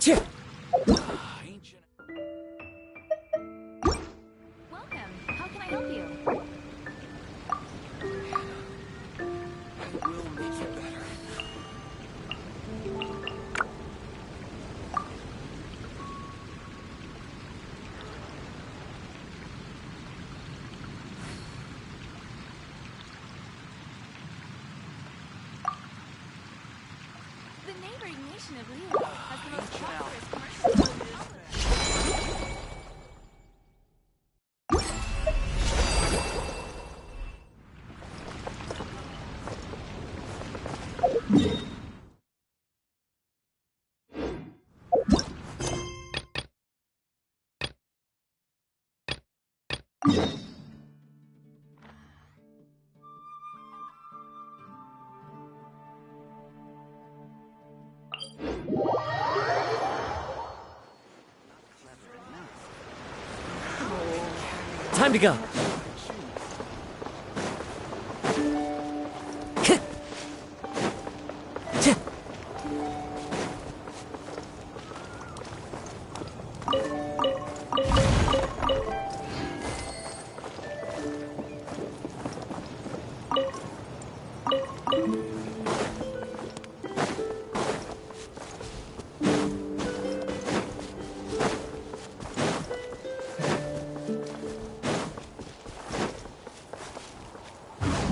Welcome. How can I help you? I will make you better. The neighboring nation of Leo has the most prosperous commercial. Time to go.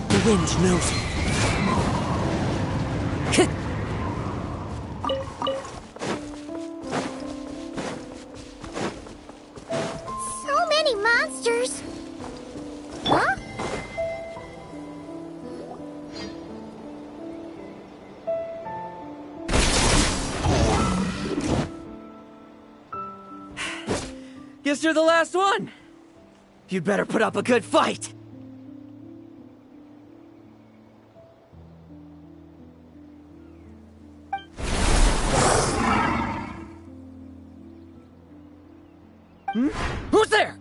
The wind knows it. So many monsters! Huh? Guess you're the last one. You'd better put up a good fight. Who's there?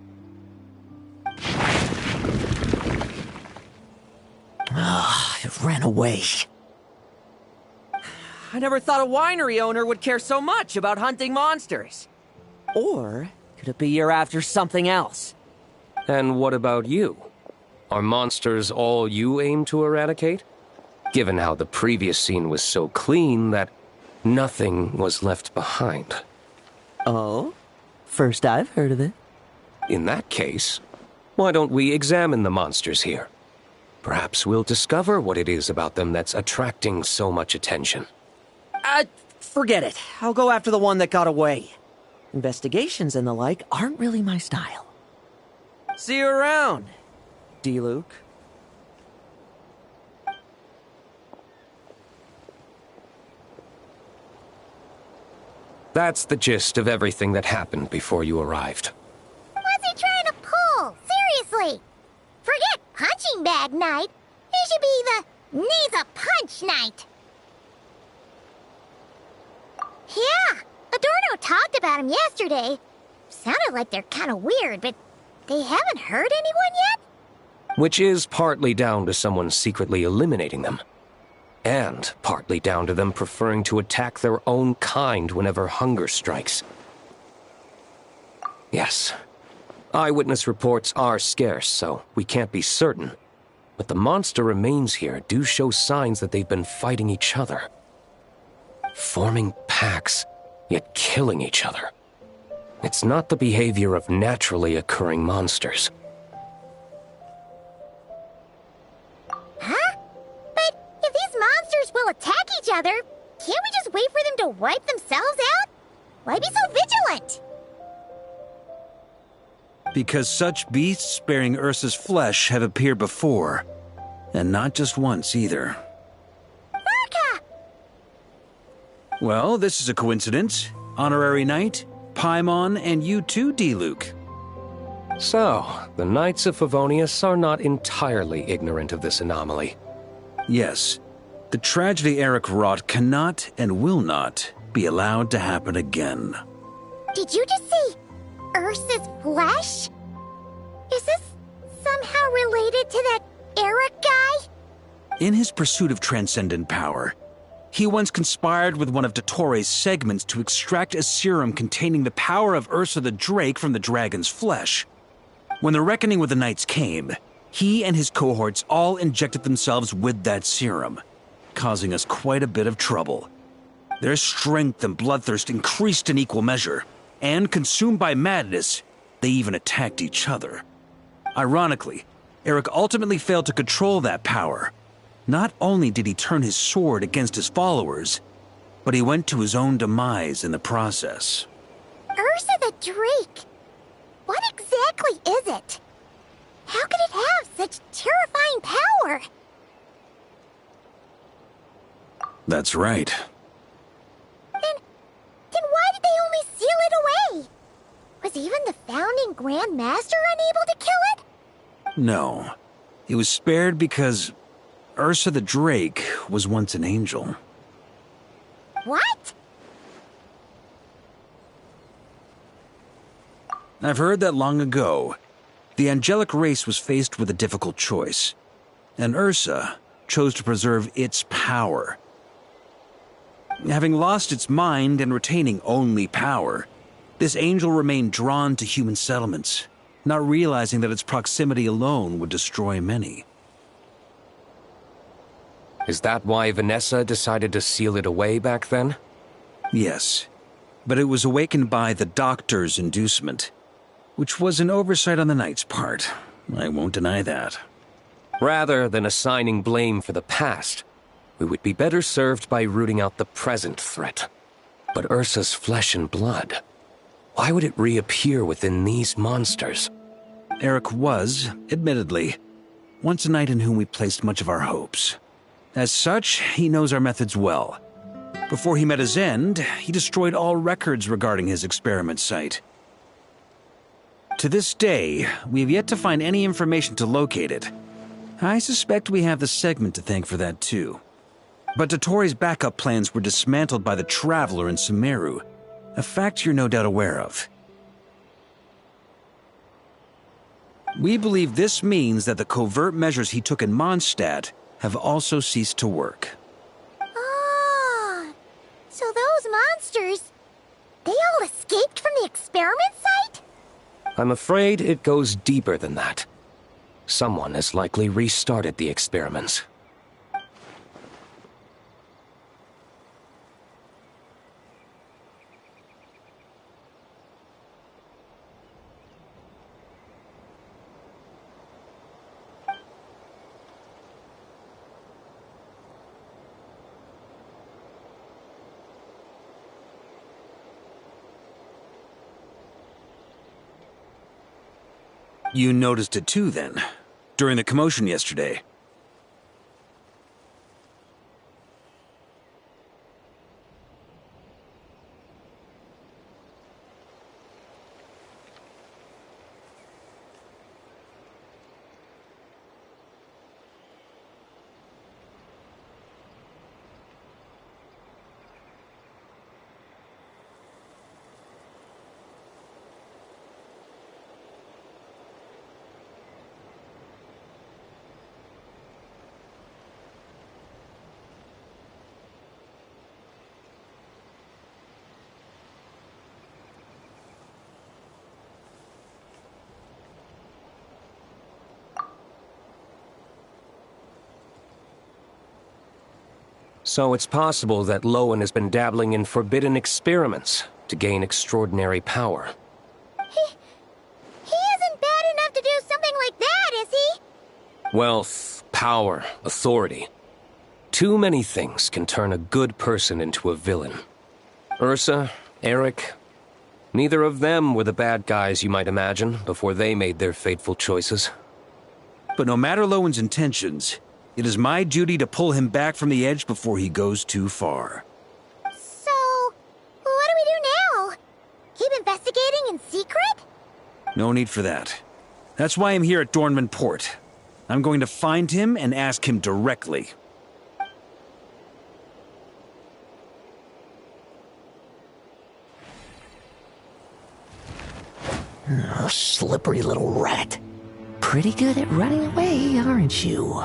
Ah, it ran away. I never thought a winery owner would care so much about hunting monsters. Or could it be you're after something else? And what about you? Are monsters all you aim to eradicate? Given how the previous scene was so clean that nothing was left behind. Oh? First I've heard of it. In that case, why don't we examine the monsters here? Perhaps we'll discover what it is about them that's attracting so much attention. Forget it. I'll go after the one that got away. Investigations and the like aren't really my style. See you around, D-Luke. That's the gist of everything that happened before you arrived. What's he trying to pull? Seriously! Forget punching bag night. It should be the needs a punch night. Yeah, Adorno talked about him yesterday. Sounded like they're kind of weird, but they haven't hurt anyone yet? Which is partly down to someone secretly eliminating them. And partly down to them preferring to attack their own kind whenever hunger strikes. Yes, eyewitness reports are scarce, so we can't be certain. But the monster remains here do show signs that they've been fighting each other. Forming packs, yet killing each other. It's not the behavior of naturally occurring monsters. Huh? But if these monsters will attack each other, can't we just wait for them to wipe themselves out? Why be so vigilant? Because such beasts bearing Ursa's flesh have appeared before. And not just once either. Urka! Well, this is a coincidence. Honorary Knight, Paimon, and you too, D-Luke. So, the Knights of Favonius are not entirely ignorant of this anomaly. Yes. The tragedy Eric wrought cannot and will not be allowed to happen again. Did you just see Ursa's flesh? Is this somehow related to that Eric guy? In his pursuit of transcendent power, He once conspired with one of Dottores' segments to extract a serum containing the power of Ursa the Drake from the dragon's flesh. When the reckoning with the Knights came, he and his cohorts all injected themselves with that serum, causing us quite a bit of trouble. Their strength and bloodthirst increased in equal measure, and consumed by madness, they even attacked each other. Ironically, Eric ultimately failed to control that power. Not only did he turn his sword against his followers, but he went to his own demise in the process. Ursa the Drake? What exactly is it? How could it have such terrifying power? That's right. Then why did they only seal it away? Was even the founding Grand Master unable to kill it? No. It was spared because Ursa the Drake was once an angel. What? I've heard that long ago, the angelic race was faced with a difficult choice, and Ursa chose to preserve its power. Having lost its mind and retaining only power, this angel remained drawn to human settlements, not realizing that its proximity alone would destroy many. Is that why Vanessa decided to seal it away back then? Yes, but it was awakened by the Doctor's inducement, which was an oversight on the Knight's part. I won't deny that. Rather than assigning blame for the past, we would be better served by rooting out the present threat. But Ursa's flesh and blood, why would it reappear within these monsters? Eric was, admittedly, once a knight in whom we placed much of our hopes. As such, he knows our methods well. Before he met his end, he destroyed all records regarding his experiment site. To this day, we have yet to find any information to locate it. I suspect we have the segment to thank for that too. But Dottores' backup plans were dismantled by the Traveler in Sumeru, a fact you're no doubt aware of. We believe this means that the covert measures he took in Mondstadt have also ceased to work. Ah, so those monsters, they all escaped from the experiment site? I'm afraid it goes deeper than that. Someone has likely restarted the experiments. You noticed it too, then, during the commotion yesterday. So it's possible that Lowen has been dabbling in forbidden experiments to gain extraordinary power. He isn't bad enough to do something like that, is he? Wealth, power, authority. Too many things can turn a good person into a villain. Ursa, Eric, neither of them were the bad guys you might imagine before they made their fateful choices. But no matter Lowen's intentions, it is my duty to pull him back from the edge before he goes too far. So, what do we do now? Keep investigating in secret? No need for that. That's why I'm here at Dornman Port. I'm going to find him and ask him directly. Oh, slippery little rat. Pretty good at running away, aren't you?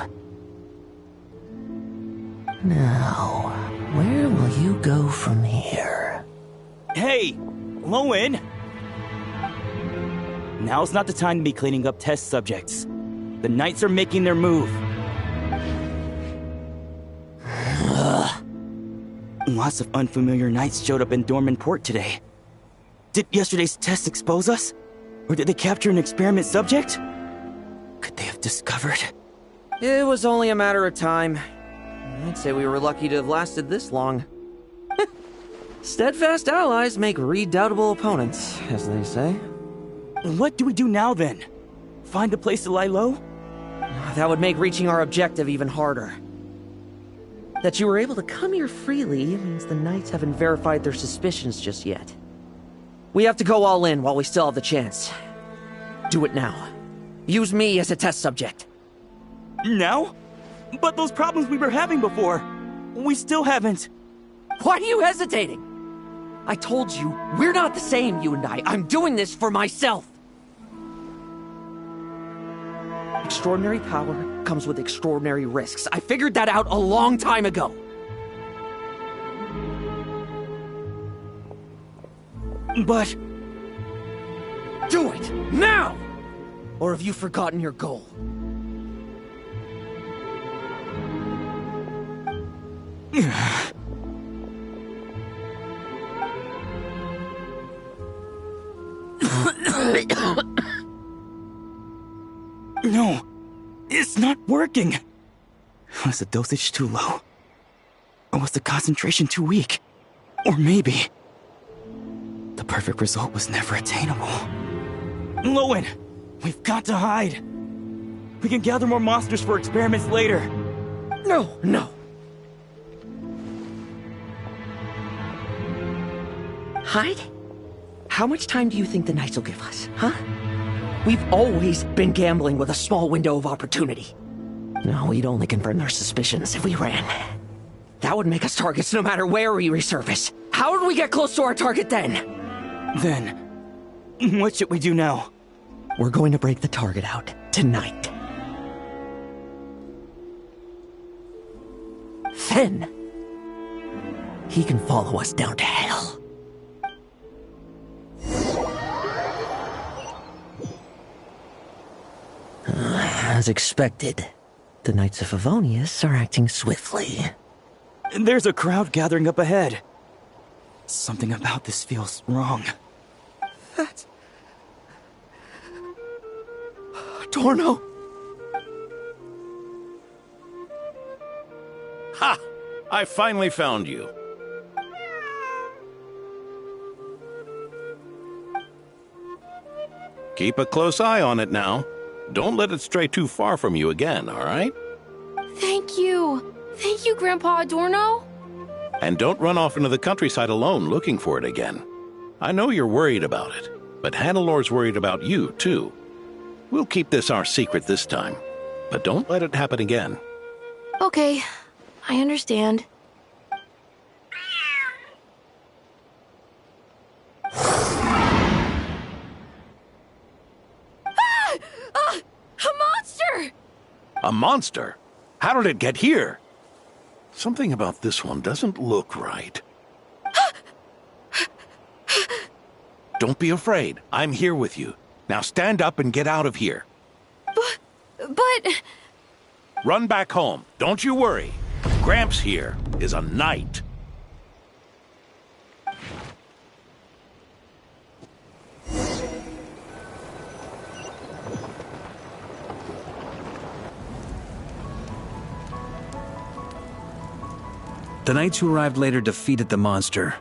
Now, Where will you go from here? Hey, Lowen! Now's not the time to be cleaning up test subjects. The Knights are making their move. Lots of unfamiliar Knights showed up in Dorman Port today. Did yesterday's test expose us? Or did they capture an experiment subject? Could they have discovered? It was only a matter of time. I'd say we were lucky to have lasted this long. Steadfast allies make redoubtable opponents, as they say. What do we do now then? Find a place to lie low? That would make reaching our objective even harder. That you were able to come here freely means the Knights haven't verified their suspicions just yet. We have to go all in while we still have the chance. Do it now. Use me as a test subject. Now? But those problems we were having before, we still haven't. Why are you hesitating? I told you, we're not the same, you and I. I'm doing this for myself. Extraordinary power comes with extraordinary risks. I figured that out a long time ago. But... Do it! Now! Or have you forgotten your goal? No, it's not working. Was the dosage too low? Or was the concentration too weak? Or maybe... the perfect result was never attainable. Lowen, we've got to hide. We can gather more monsters for experiments later. No. Hide? How much time do you think the Knights will give us, huh? We've always been gambling with a small window of opportunity. No, we'd only confirm their suspicions if we ran. That would make us targets no matter where we resurface. How would we get close to our target then? Then, what should we do now? We're going to break the target out tonight. Then, he can follow us down to hell. As expected, the Knights of Favonius are acting swiftly. There's a crowd gathering up ahead. Something about this feels wrong. That's... Adorno! Ha! I finally found you. Keep a close eye on it now. Don't let it stray too far from you again, all right? Thank you. Thank you, Grandpa Adorno. And don't run off into the countryside alone looking for it again. I know you're worried about it, but Hannelor's worried about you, too. We'll keep this our secret this time, but don't let it happen again. Okay, I understand. A monster! A monster? How did it get here? Something about this one doesn't look right. Don't be afraid. I'm here with you. Now stand up and get out of here. But... Run back home. Don't you worry. Gramps here is a knight. The Knights who arrived later defeated the monster.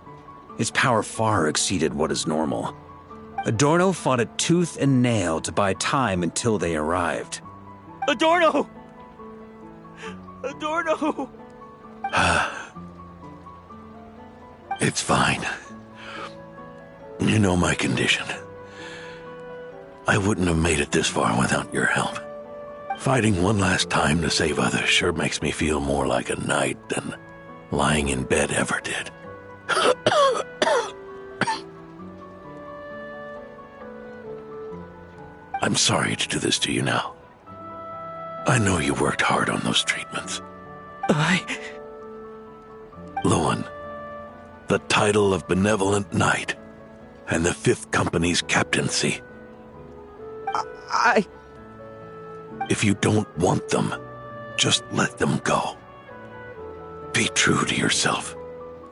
Its power far exceeded what is normal. Adorno fought it tooth and nail to buy time until they arrived. Adorno! Adorno! It's fine. You know my condition. I wouldn't have made it this far without your help. Fighting one last time to save others sure makes me feel more like a knight than lying in bed ever did. I'm sorry to do this to you now. I know you worked hard on those treatments. Lowen, the title of Benevolent Knight and the Fifth Company's captaincy. If you don't want them, just let them go. Be true to yourself.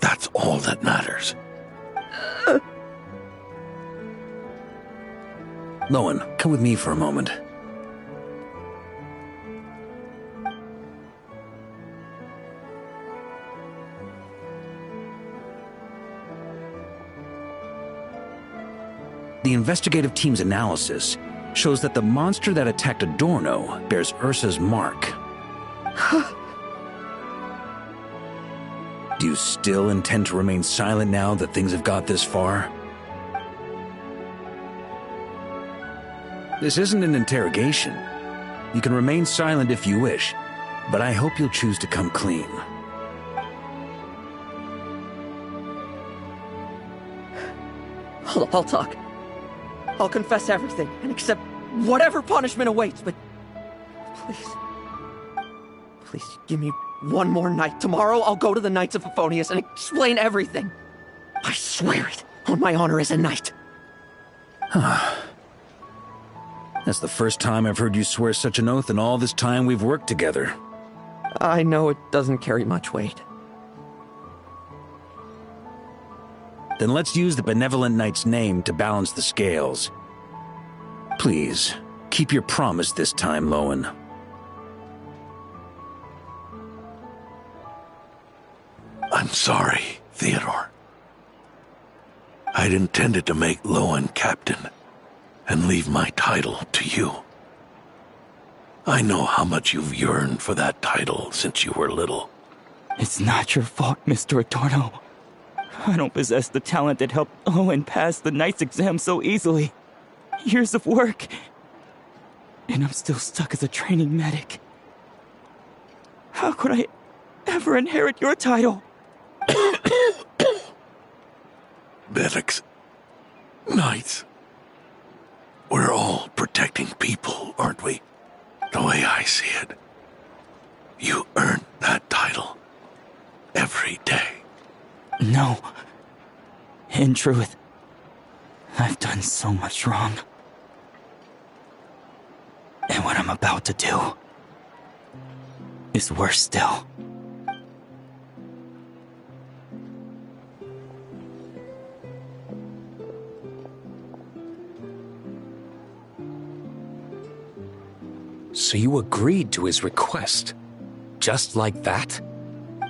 That's all that matters. Lowen, come with me for a moment. The investigative team's analysis shows that the monster that attacked Adorno bears Ursa's mark. Do you still intend to remain silent now that things have got this far? This isn't an interrogation. You can remain silent if you wish, but I hope you'll choose to come clean. I'll talk. I'll confess everything and accept whatever punishment awaits, but please give me one more night. Tomorrow I'll go to the Knights of Favonius and explain everything. I swear it on my honor as a knight. That's the first time I've heard you swear such an oath in all this time we've worked together. I know it doesn't carry much weight. Then let's use the Benevolent Knight's name to balance the scales. Please, keep your promise this time, Lowen. I'm sorry, Theodore. I'd intended to make Lowen captain and leave my title to you. I know how much you've yearned for that title since you were little. It's not your fault, Mr. Adorno. I don't possess the talent that helped Owen pass the Knight's exam so easily. Years of work. And I'm still stuck as a training medic. How could I ever inherit your title? Medics, Knights, we're all protecting people, aren't we? The way I see it, you earned that title every day. No. In truth, I've done so much wrong. And what I'm about to do is worse still. So you agreed to his request? Just like that?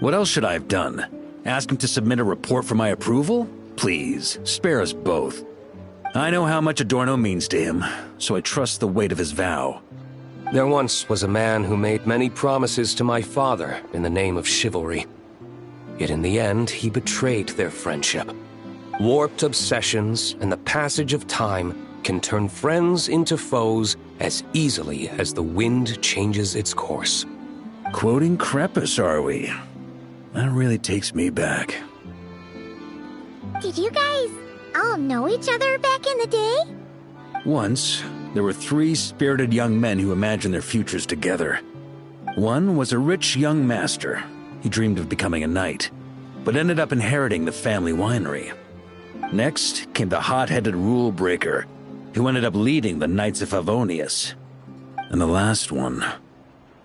What else should I have done? Ask him to submit a report for my approval? Please, spare us both. I know how much Adorno means to him, so I trust the weight of his vow. There once was a man who made many promises to my father in the name of chivalry. Yet in the end, he betrayed their friendship. Warped obsessions and the passage of time can turn friends into foes as easily as the wind changes its course. Quoting Crepus, are we? That really takes me back. Did you guys all know each other back in the day? Once, there were 3 spirited young men who imagined their futures together. One was a rich young master. He dreamed of becoming a knight, but ended up inheriting the family winery. Next came the hot-headed rule breaker, who ended up leading the Knights of Favonius. And the last one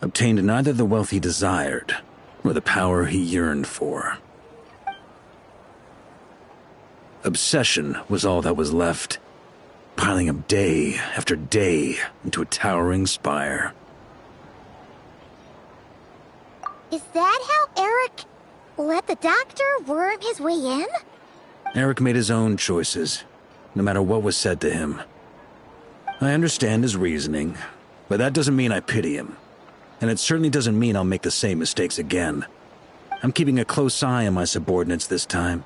obtained neither the wealth he desired nor the power he yearned for. Obsession was all that was left, piling up day after day into a towering spire. Is that how Eric let the doctor worm his way in? Eric made his own choices, no matter what was said to him. I understand his reasoning, but that doesn't mean I pity him. And it certainly doesn't mean I'll make the same mistakes again. I'm keeping a close eye on my subordinates this time.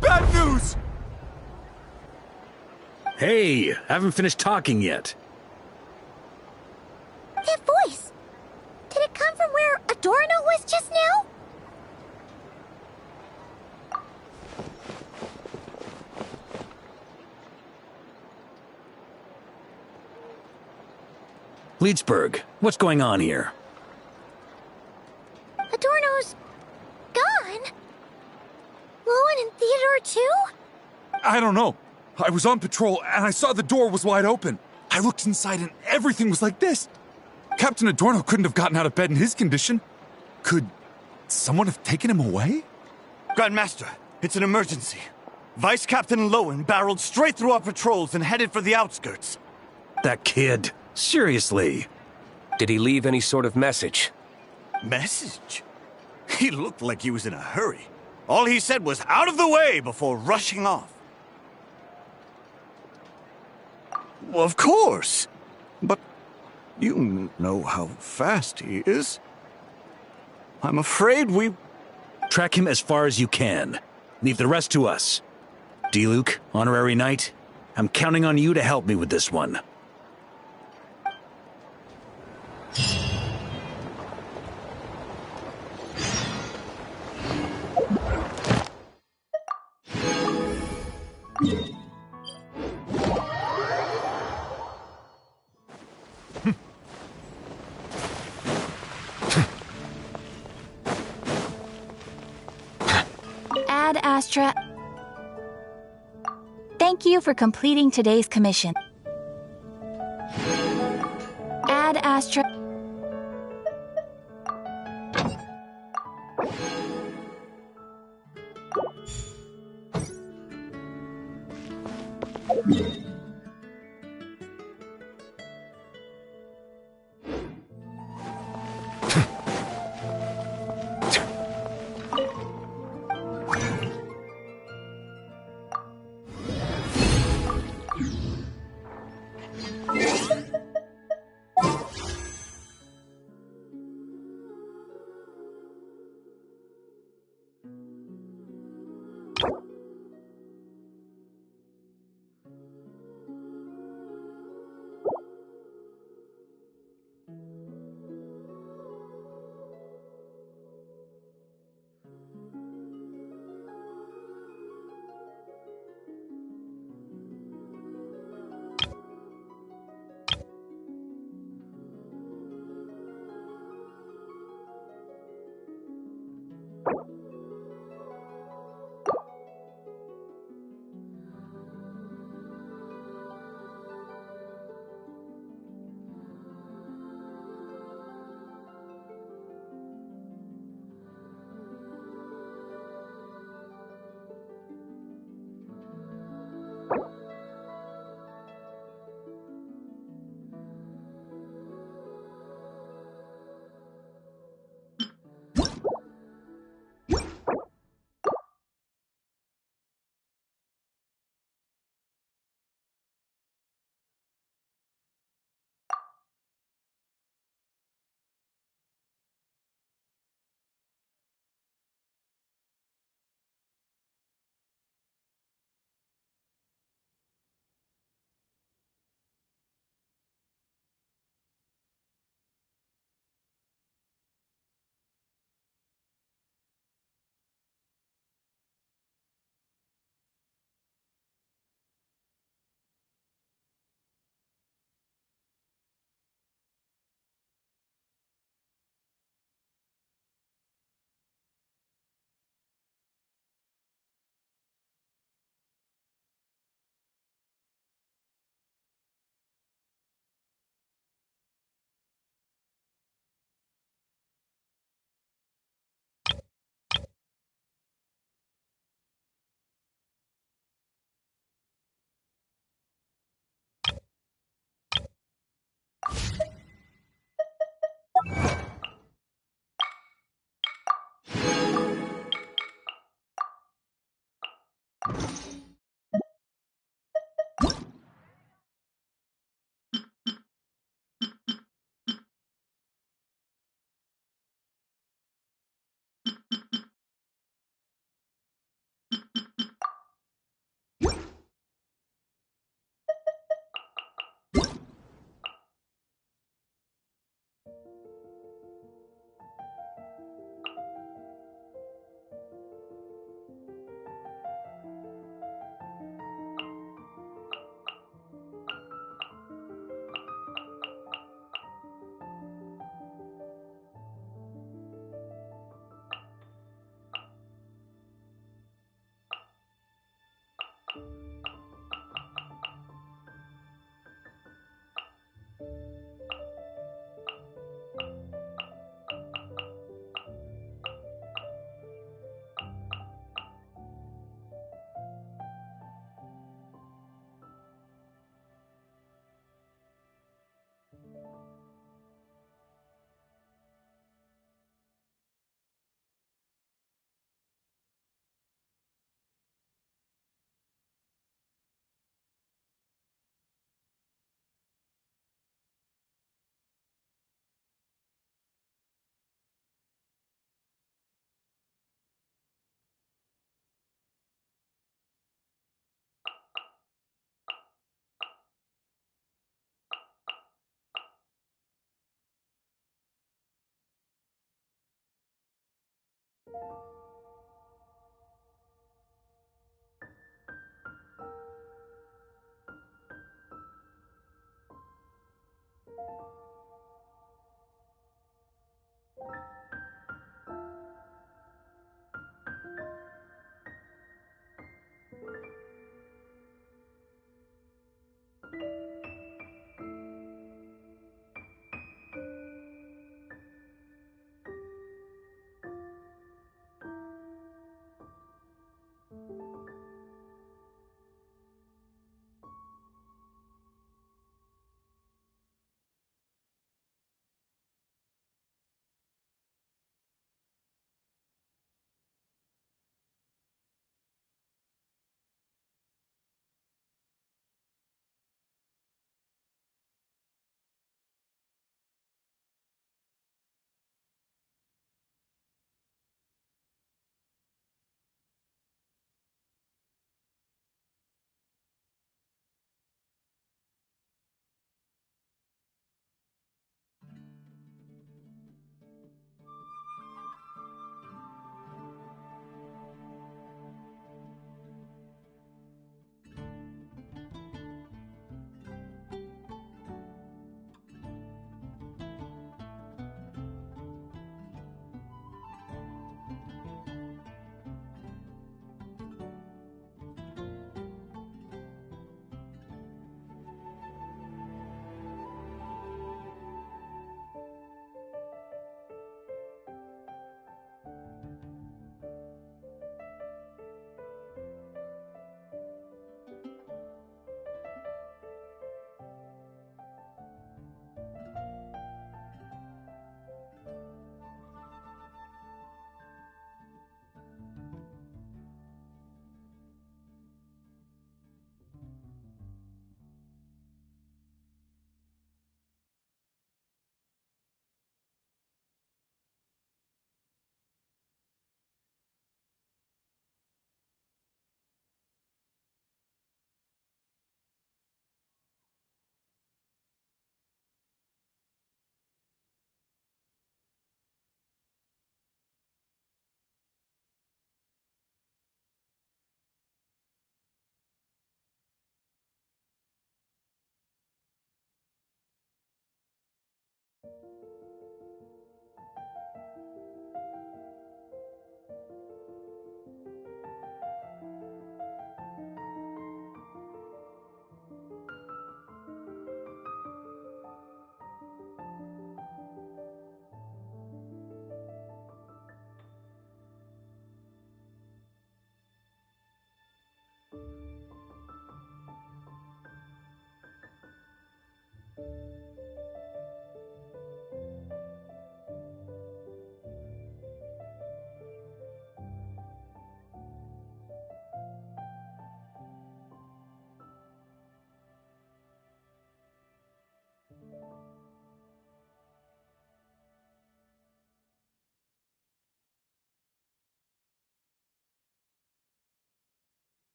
Bad news! Hey, haven't finished talking yet. That voice! Did it come from where Adorno was just now? Leedsburg, what's going on here? Adorno's Lowen? Lowen and Theodore too? I don't know. I was on patrol and I saw the door was wide open. I looked inside and everything was like this. Captain Adorno couldn't have gotten out of bed in his condition. Could someone have taken him away? Grandmaster, it's an emergency. Vice Captain Lowen barreled straight through our patrols and headed for the outskirts. That kid. Seriously. Did he leave any sort of message? Message? He looked like he was in a hurry. All he said was out of the way before rushing off. Well, of course. But you know how fast he is. I'm afraid we... Track him as far as you can. Leave the rest to us. D-Luke, Honorary Knight, I'm counting on you to help me with this one. Ad Astra. Thank you for completing today's commission. Ad Astra.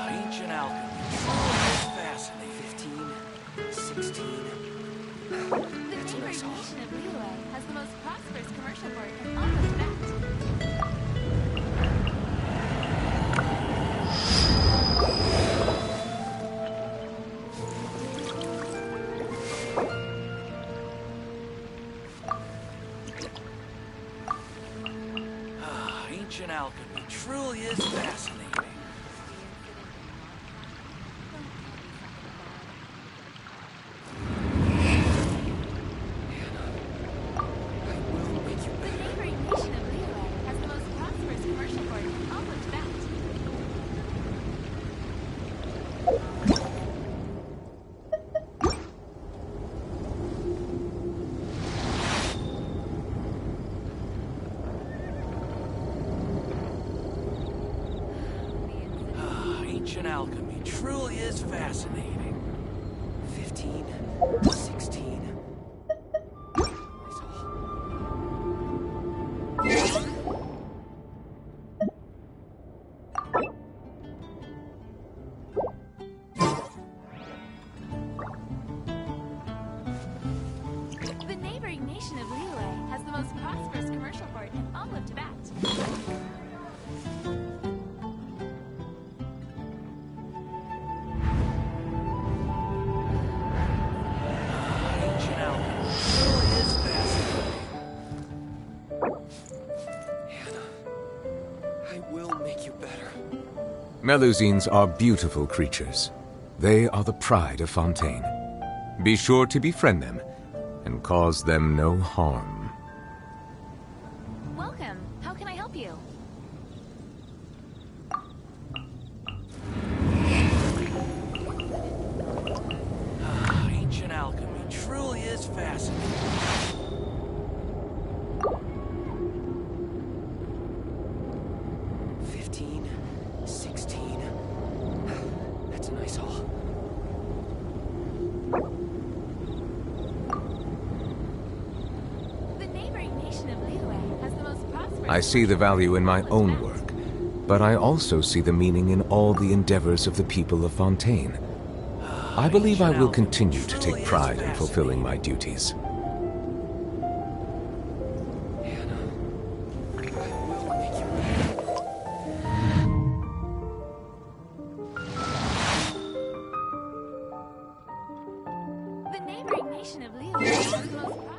Ancient alchemy. Fascinating. 15, 16. The neighboring nation of Liyue has the most prosperous commercial port in all of Tibet. Ancient alchemy truly is fascinating. The neighboring nation of Liyue has the most prosperous commercial port in all of Tibet. Ancient alchemy truly is fascinating. 15, 16. The neighboring nation of Liyue has the most prosperous commercial port in all of Tibet. Ancient alchemy truly is fascinating. I will make you better. Melusines are beautiful creatures. They are the pride of Fontaine. Be sure to befriend them and cause them no harm. Welcome. How can I help you? Ancient alchemy truly is fascinating. That's a nice haul. The neighboring nation of Liyue has the most prosperous. I see the value in my own work, but I also see the meaning in all the endeavors of the people of Fontaine. I believe I will continue to take pride in fulfilling my duties. The neighboring nation of Liyue has the most prosperous.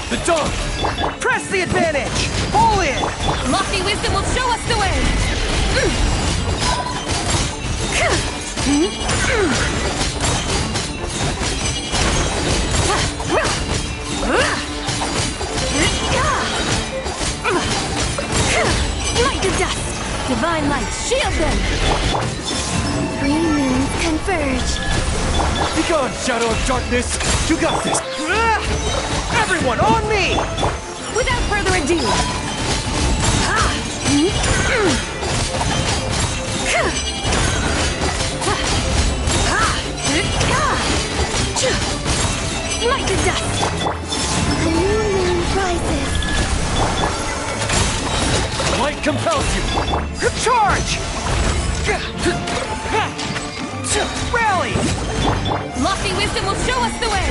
The dunk! Press the advantage! All in! Lofty wisdom will show us the way! Light to dust! Divine light, shield them! Three moons converge. Be gone, Shadow of Darkness! You got this! Everyone, on me! Without further ado! Like the dust! A new moon rises. Light compels you! Charge! Rally! Lofty wisdom will show us the way!